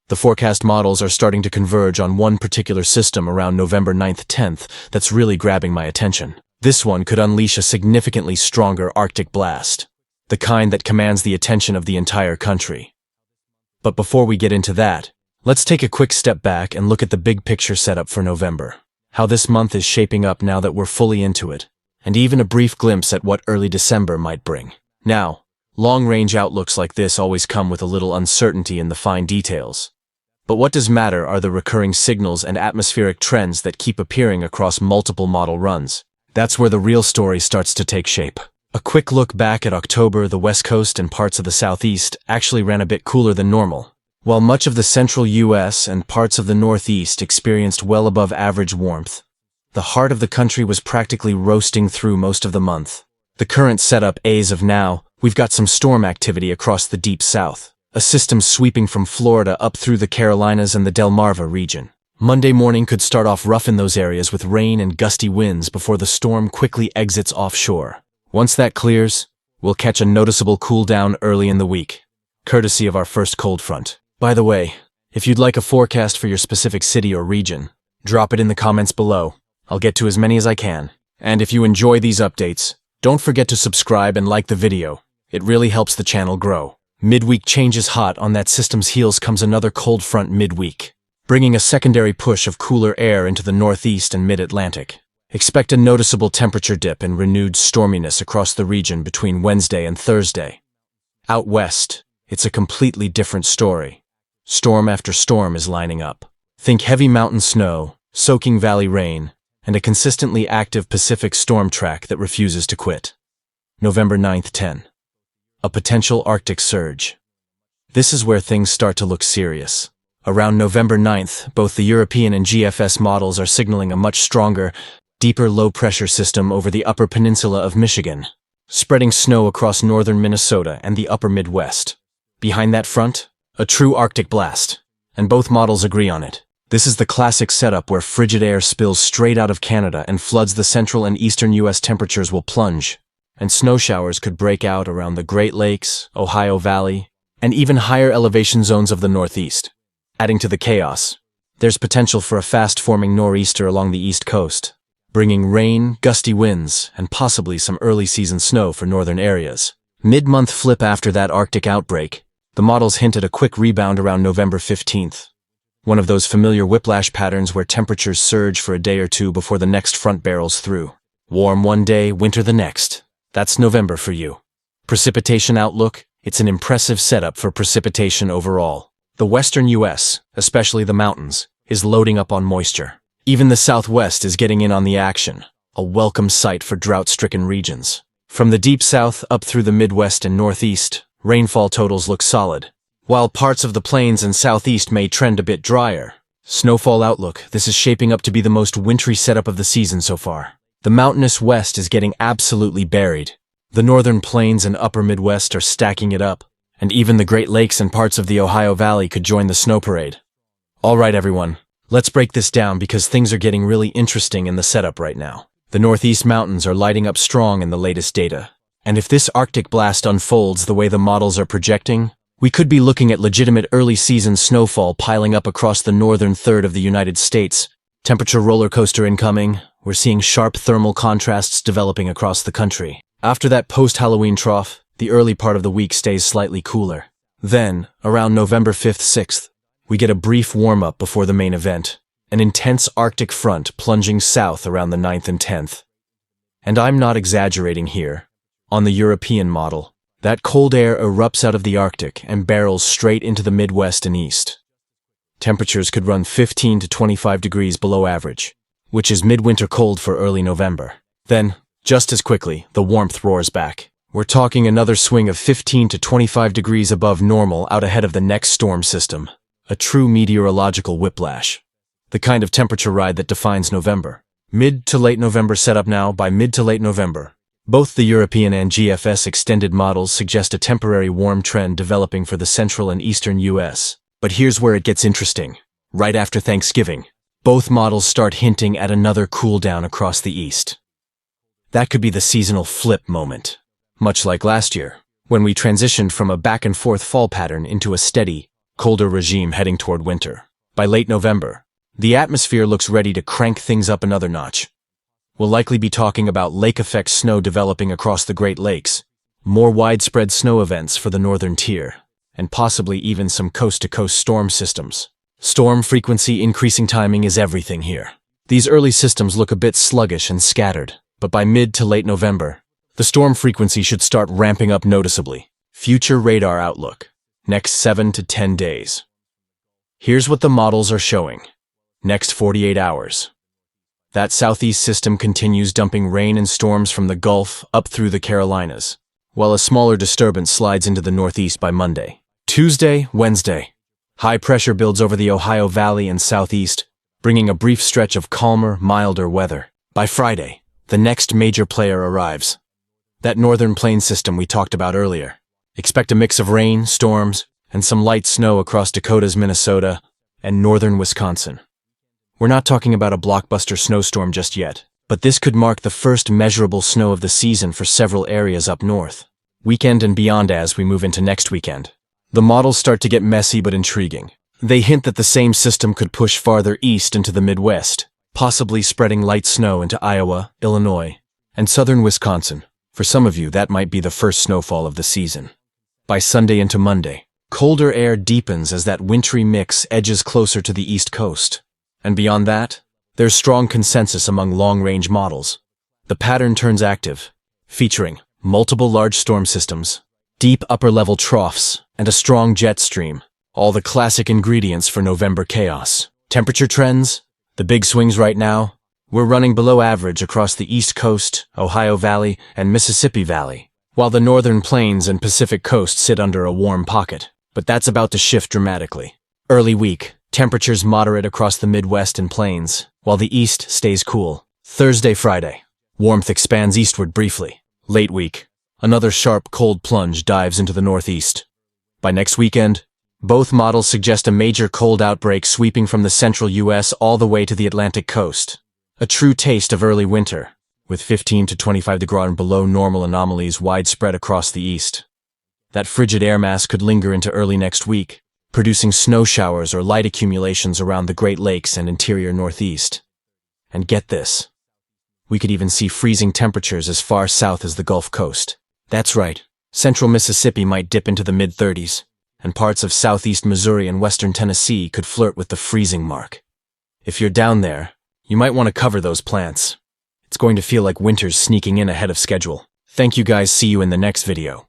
The forecast models are starting to converge on one particular system around November 9th-10th that's really grabbing my attention. This one could unleash a significantly stronger Arctic blast, the kind that commands the attention of the entire country. But before we get into that, let's take a quick step back and look at the big picture setup for November, how this month is shaping up now that we're fully into it, and even a brief glimpse at what early December might bring. Now, long-range outlooks like this always come with a little uncertainty in the fine details. But what does matter are the recurring signals and atmospheric trends that keep appearing across multiple model runs. That's where the real story starts to take shape. A quick look back at October, the West Coast and parts of the Southeast actually ran a bit cooler than normal, while much of the central U.S. and parts of the Northeast experienced well above average warmth. The heart of the country was practically roasting through most of the month. The current setup as of now, we've got some storm activity across the deep south, a system sweeping from Florida up through the Carolinas and the Delmarva region. Monday morning could start off rough in those areas with rain and gusty winds before the storm quickly exits offshore. Once that clears, we'll catch a noticeable cool down early in the week, courtesy of our first cold front. By the way, if you'd like a forecast for your specific city or region, drop it in the comments below. I'll get to as many as I can. And if you enjoy these updates, don't forget to subscribe and like the video. It really helps the channel grow. Midweek changes hot. On that system's heels comes another cold front midweek, bringing a secondary push of cooler air into the Northeast and mid-Atlantic. Expect a noticeable temperature dip and renewed storminess across the region between Wednesday and Thursday. Out west, it's a completely different story. Storm after storm is lining up. Think heavy mountain snow, soaking valley rain, and a consistently active Pacific storm track that refuses to quit. November 9th-10. A potential Arctic surge. This is where things start to look serious. Around November 9th, both the European and GFS models are signaling a much stronger, deeper low-pressure system over the upper peninsula of Michigan, spreading snow across northern Minnesota and the upper Midwest. Behind that front, a true Arctic blast, and both models agree on it. This is the classic setup where frigid air spills straight out of Canada and floods the central and eastern U.S. Temperatures will plunge, and snow showers could break out around the Great Lakes, Ohio Valley, and even higher elevation zones of the Northeast. Adding to the chaos, there's potential for a fast-forming nor'easter along the East Coast, bringing rain, gusty winds, and possibly some early-season snow for northern areas. Mid-month flip after that Arctic outbreak, the models hint at a quick rebound around November 15th. One of those familiar whiplash patterns where temperatures surge for a day or two before the next front barrels through. Warm one day, winter the next. That's November for you. Precipitation outlook, it's an impressive setup for precipitation overall. The western U.S., especially the mountains, is loading up on moisture. Even the Southwest is getting in on the action, a welcome sight for drought-stricken regions. From the deep south up through the Midwest and Northeast, rainfall totals look solid, while parts of the plains and Southeast may trend a bit drier. Snowfall outlook, this is shaping up to be the most wintry setup of the season so far. The mountainous West is getting absolutely buried. The northern plains and upper Midwest are stacking it up, and even the Great Lakes and parts of the Ohio Valley could join the snow parade. All right, everyone, let's break this down because things are getting really interesting in the setup right now. The Northeast mountains are lighting up strong in the latest data. And if this Arctic blast unfolds the way the models are projecting, we could be looking at legitimate early-season snowfall piling up across the northern third of the United States. Temperature roller coaster incoming. We're seeing sharp thermal contrasts developing across the country. After that post-Halloween trough, the early part of the week stays slightly cooler. Then, around November 5th-6th, we get a brief warm-up before the main event, an intense Arctic front plunging south around the 9th and 10th. And I'm not exaggerating here. On the European model, that cold air erupts out of the Arctic and barrels straight into the Midwest and East. Temperatures could run 15 to 25 degrees below average, which is midwinter cold for early November. Then, just as quickly, the warmth roars back. We're talking another swing of 15 to 25 degrees above normal out ahead of the next storm system. A true meteorological whiplash. The kind of temperature ride that defines November. Mid to late November setup now. By mid to late November, both the European and GFS extended models suggest a temporary warm trend developing for the central and eastern U.S. But here's where it gets interesting. Right after Thanksgiving, both models start hinting at another cool down across the east. That could be the seasonal flip moment. Much like last year, when we transitioned from a back-and-forth fall pattern into a steady, colder regime heading toward winter. By late November, the atmosphere looks ready to crank things up another notch. We'll likely be talking about lake-effect snow developing across the Great Lakes, more widespread snow events for the northern tier, and possibly even some coast-to-coast storm systems. Storm frequency increasing timing is everything here. These early systems look a bit sluggish and scattered, but by mid to late November, the storm frequency should start ramping up noticeably. Future radar outlook. Next 7 to 10 days. Here's what the models are showing. Next 48 hours. That southeast system continues dumping rain and storms from the Gulf up through the Carolinas, while a smaller disturbance slides into the northeast by Monday. Tuesday, Wednesday. High pressure builds over the Ohio Valley and southeast, bringing a brief stretch of calmer, milder weather. By Friday, the next major player arrives. That northern plain system we talked about earlier. Expect a mix of rain, storms, and some light snow across Dakotas, Minnesota, and northern Wisconsin. We're not talking about a blockbuster snowstorm just yet, but this could mark the first measurable snow of the season for several areas up north. Weekend and beyond as we move into next weekend. The models start to get messy but intriguing. They hint that the same system could push farther east into the Midwest, possibly spreading light snow into Iowa, Illinois, and southern Wisconsin. For some of you, that might be the first snowfall of the season. By Sunday into Monday, colder air deepens as that wintry mix edges closer to the East Coast. And beyond that, there's strong consensus among long-range models. The pattern turns active, featuring multiple large storm systems, deep upper-level troughs, and a strong jet stream, all the classic ingredients for November chaos. Temperature trends, the big swings right now, we're running below average across the East Coast, Ohio Valley, and Mississippi Valley, while the northern plains and Pacific Coast sit under a warm pocket. But that's about to shift dramatically. Early week, temperatures moderate across the Midwest and plains, while the East stays cool. Thursday, Friday, warmth expands eastward briefly. Late week, another sharp cold plunge dives into the Northeast. By next weekend, both models suggest a major cold outbreak sweeping from the central U.S. all the way to the Atlantic coast. A true taste of early winter, with 15 to 25 degree and below normal anomalies widespread across the East. That frigid air mass could linger into early next week, producing snow showers or light accumulations around the Great Lakes and interior Northeast. And get this, we could even see freezing temperatures as far south as the Gulf Coast. That's right, central Mississippi might dip into the mid-30s, and parts of southeast Missouri and western Tennessee could flirt with the freezing mark. If you're down there, you might want to cover those plants. It's going to feel like winter's sneaking in ahead of schedule. Thank you guys, see you in the next video.